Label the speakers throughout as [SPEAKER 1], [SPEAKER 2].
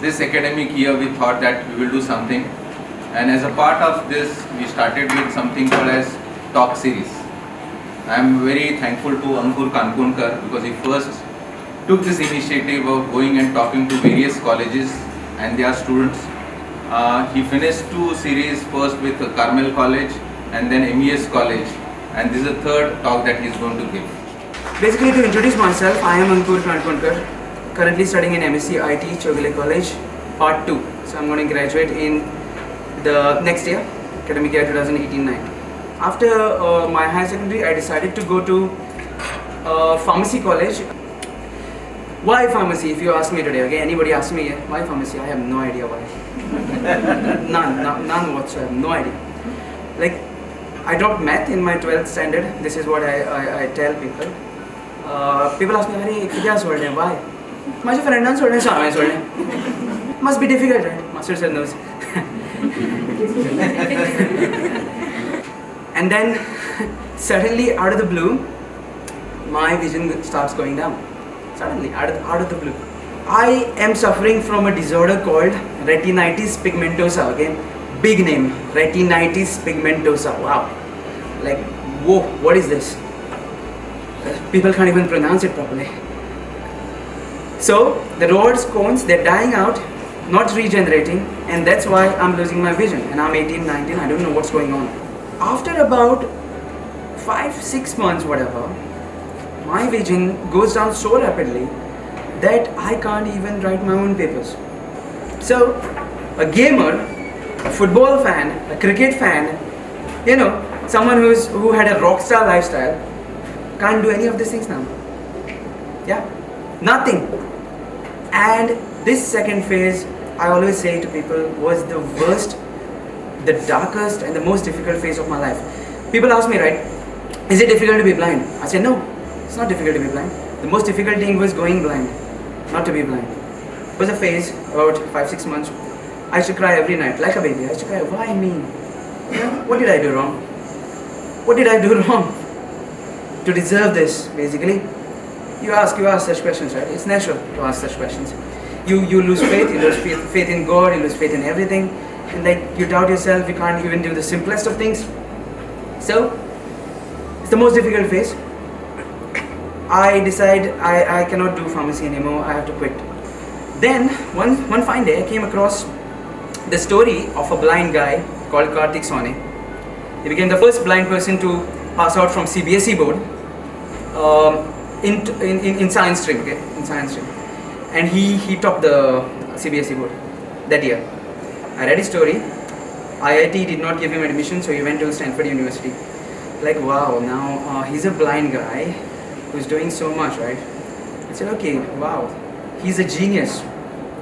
[SPEAKER 1] this academic year we thought that we will do something, and as a part of this we started with something called as talk series. I am very thankful to Ankur Kankonkar because he first took this initiative of going and talking to various colleges and their students. He finished 2 series, first with Carmel College and then MES College, and this is the third talk that he is going to give.
[SPEAKER 2] Basically, to introduce myself, I am Ankur Kankonkar, currently studying in MSc IT Chowgule College, Part 2. So I'm going to graduate in the next year, academic year 2018-19. After my higher secondary, I decided to go to pharmacy college. Why pharmacy, if you ask me today? Okay, anybody asks me why pharmacy, I have no idea why. None whatsoever, no idea. Like, I dropped math in my 12th standard. This is what I tell people. People ask me, "Hey, kya solde? Why?" My friend done solde, so I solde. Must be difficult, right? Master sir knows. And then suddenly, out of the blue, my vision starts going down. Suddenly, out of the blue, I am suffering from a disorder called retinitis pigmentosa. Okay, big name, retinitis pigmentosa. Wow, like, whoa, what is this? People can't even pronounce it properly. So the rods, cones, they're dying out, not regenerating, and that's why I'm losing my vision. And I'm 18, 19, I don't know what's going on. After about 5-6 months, whatever, my vision goes down so rapidly that I can't even write my own papers. So a gamer, a football fan, a cricket fan, you know, someone who had a rock star lifestyle can't do any of these things now. Yeah, nothing. And this second phase, I always say to people, was the worst, the darkest and the most difficult phase of my life. People ask me, right, is it difficult to be blind? I say, no, it's not difficult to be blind. The most difficult thing was going blind, not to be blind. It was a phase, about 5-6 months. I used to cry every night, like a baby. I used to cry, why me? What did I do wrong? What did I do wrong to deserve this, basically? You ask such questions, right? It's natural to ask such questions. You lose faith, you lose faith in God, you lose faith in everything, and like you doubt yourself, you can't even do the simplest of things. So, it's the most difficult phase. I decide I cannot do pharmacy anymore, I have to quit. Then, one fine day, I came across the story of a blind guy called Karthik Sone. He became the first blind person to pass out from CBSE board in science stream, okay, in science stream. And he topped the CBSE board that year. I read his story. IIT did not give him admission, so he went to Stanford University. Like, wow, now he's a blind guy who's doing so much, right? I said, okay, wow, he's a genius.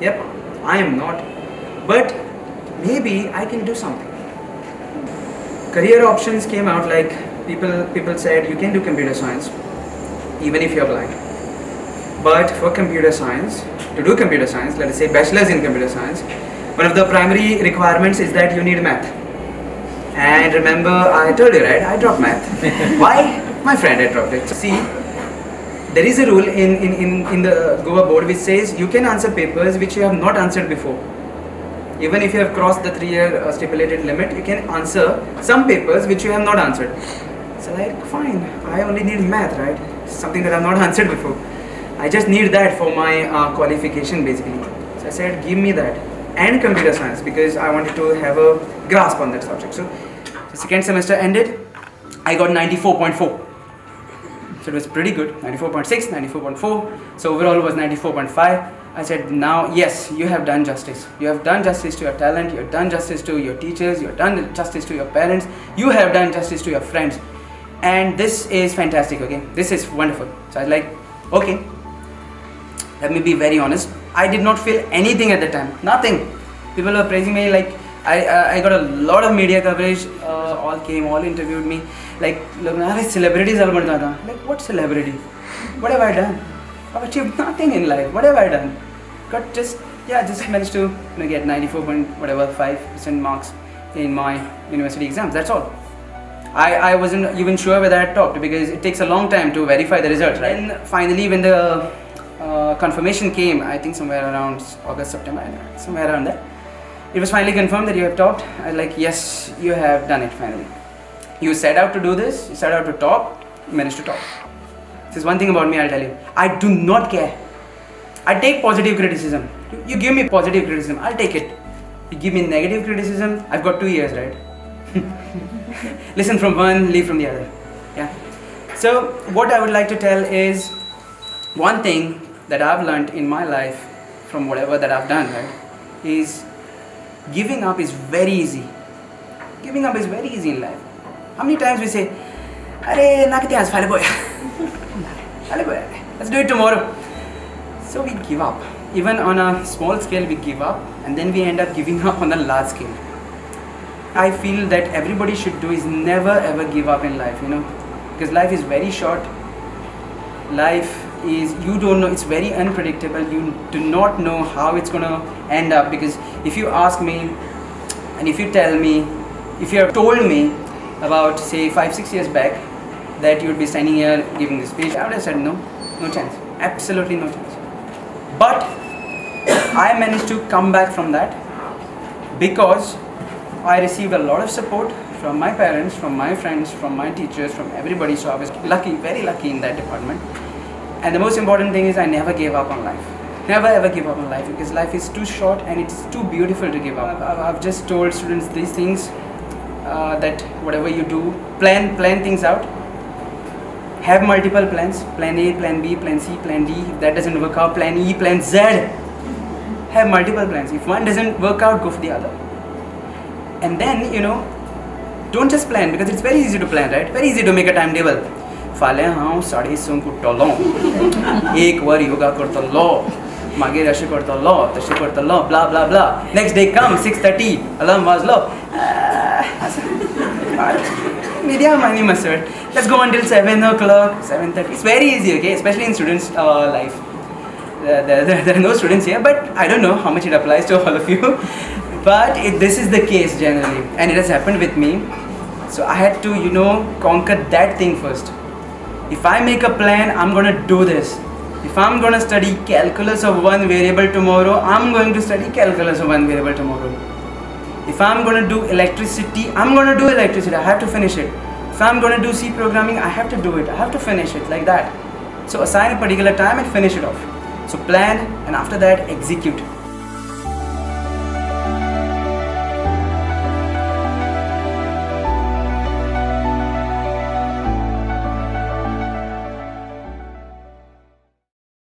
[SPEAKER 2] Yep, I am not. But maybe I can do something. Career options came out, like people said you can do computer science even if you're blind. But for computer science, to do computer science, let us say bachelor's in computer science, one of the primary requirements is that you need math. And remember, I told you, right, I dropped math. Why? My friend had dropped it. See, there is a rule in the Goa board which says you can answer papers which you have not answered before. Even if you have crossed the 3-year stipulated limit, you can answer some papers which you have not answered. So like, fine, I only need math, right? Something that I have not answered before. I just need that for my qualification, basically. So I said, give me that. And computer science, because I wanted to have a grasp on that subject. So the second semester ended, I got 94.4. So it was pretty good, 94.6, 94.4. So overall it was 94.5. I said, now, yes, you have done justice. You have done justice to your talent, you have done justice to your teachers, you have done justice to your parents, you have done justice to your friends. And this is fantastic, okay? This is wonderful. So I was like, okay, let me be very honest. I did not feel anything at the time, nothing. People were praising me, like, I got a lot of media coverage, all interviewed me. Like, look, celebrities, like, what celebrity? What have I done? I've achieved nothing in life. What have I done? Just managed to get 94.5% marks in my university exams. That's all. I wasn't even sure whether I topped because it takes a long time to verify the results, right? And finally, when the confirmation came, I think somewhere around August, September, somewhere around there. It was finally confirmed that you have topped. I was like, yes, you have done it finally. You set out to do this, you set out to top, you managed to top. There's one thing about me, I'll tell you. I do not care. I take positive criticism. You give me positive criticism, I'll take it. You give me negative criticism, I've got 2 years, right? Listen from one, leave from the other. Yeah. So what I would like to tell is, one thing that I've learned in my life from whatever that I've done, right, is giving up is very easy. Giving up is very easy in life. How many times we say, "Arey, nakati aaj phale boya. Phale boya. Let's do it tomorrow." So we give up. Even on a small scale, we give up, and then we end up giving up on a large scale. I feel that everybody should do is never ever give up in life, because life is very short. Life is, you don't know, it's very unpredictable. You do not know how it's gonna end up, because if you ask me, and if you tell me, if you have told me about say 5-6 years back that you would be standing here giving this speech, I would have said no chance, absolutely no chance. But I managed to come back from that because I received a lot of support from my parents, from my friends, from my teachers, from everybody. So I was lucky, very lucky in that department. And the most important thing is I never gave up on life. Never ever give up on life, because life is too short and it's too beautiful to give up. I've just told students these things, that whatever you do, plan things out. Have multiple plans, plan A, plan B, plan C, plan D. If that doesn't work out, plan E, plan Z. Have multiple plans. If one doesn't work out, go for the other. And then, don't just plan, because it's very easy to plan, right? Very easy to make a timetable. फाले हांव 1:30 उठ्ठलो, 1 वर योगा करतलो, मागीर अशें करतलो, तशें करतलो, blah blah blah. Next day comes 6:30, alarm वाजलो. Media money mustard. Let's go until 7 o'clock, 7:30. It's very easy, okay? Especially in students' life. There are no students here, but I don't know how much it applies to all of you. But this is the case generally, and it has happened with me. So I had to, conquer that thing first. If I make a plan, I'm gonna do this. If I'm gonna study calculus of one variable tomorrow, I'm going to study calculus of one variable tomorrow. If I'm gonna do electricity, I'm gonna do electricity. I have to finish it. If I'm gonna do C programming, I have to do it. I have to finish it, like that. So assign a particular time and finish it off. So plan, and after that execute.